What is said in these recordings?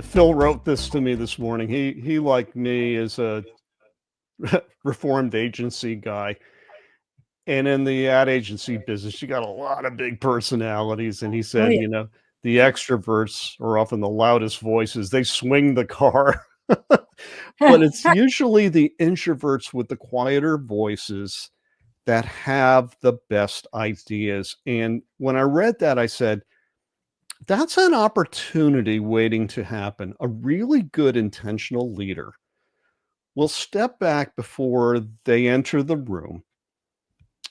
Phil wrote this to me this morning. He like me is a reformed agency guy. And in the ad agency business, you got a lot of big personalities. And he Oh, said, yeah. you know, the extroverts are often the loudest voices. They swing the car. But it's usually the introverts with the quieter voices that have the best ideas. And when I read that, I said, that's an opportunity waiting to happen. A really good intentional leader will step back before they enter the room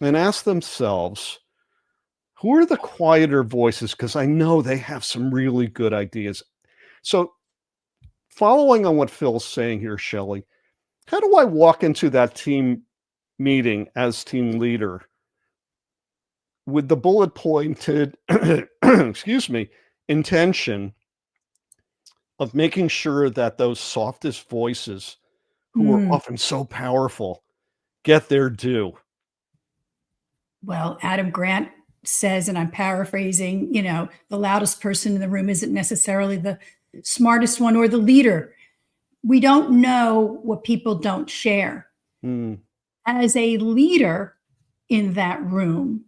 and ask themselves, who are the quieter voices? Because I know they have some really good ideas. So, following on what Phil's saying here, Shelley, how do I walk into that team meeting as team leader with the bullet pointed, excuse me, intention of making sure that those softest voices, who are Mm. often so powerful, get their due? Well, Adam Grant says, and I'm paraphrasing, the loudest person in the room isn't necessarily the smartest one or the leader. We don't know what people don't share. Mm. As a leader in that room,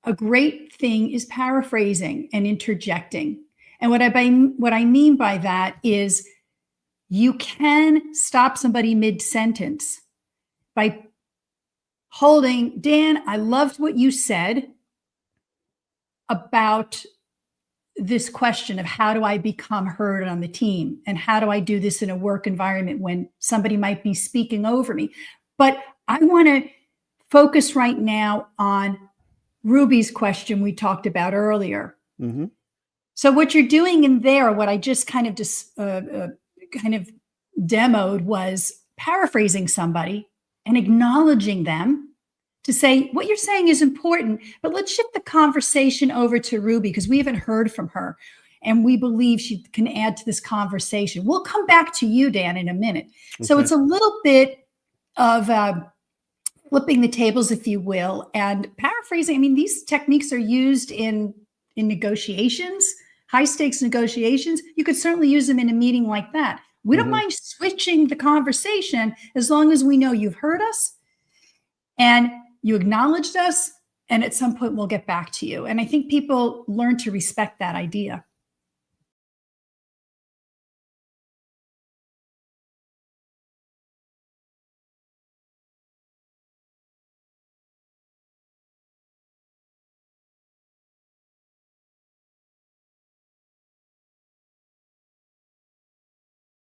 a great thing is paraphrasing and interjecting. And what I mean by that is you can stop somebody mid-sentence by holding, Dan, I loved what you said about this question of how do I become heard on the team? And how do I do this in a work environment when somebody might be speaking over me? But I want to focus right now on Ruby's question we talked about earlier. Mm-hmm. So what you're doing in there, what I just kind of demoed was paraphrasing somebody and acknowledging them to say, what you're saying is important, but let's shift the conversation over to Ruby because we haven't heard from her. And we believe she can add to this conversation. We'll come back to you, Dan, in a minute. Okay. So it's a little bit of flipping the tables, if you will, and paraphrasing. I mean, these techniques are used in negotiations, high stakes negotiations. You could certainly use them in a meeting like that. We don't mind switching the conversation as long as we know you've heard us and you acknowledged us, and at some point we'll get back to you. And I think people learn to respect that idea.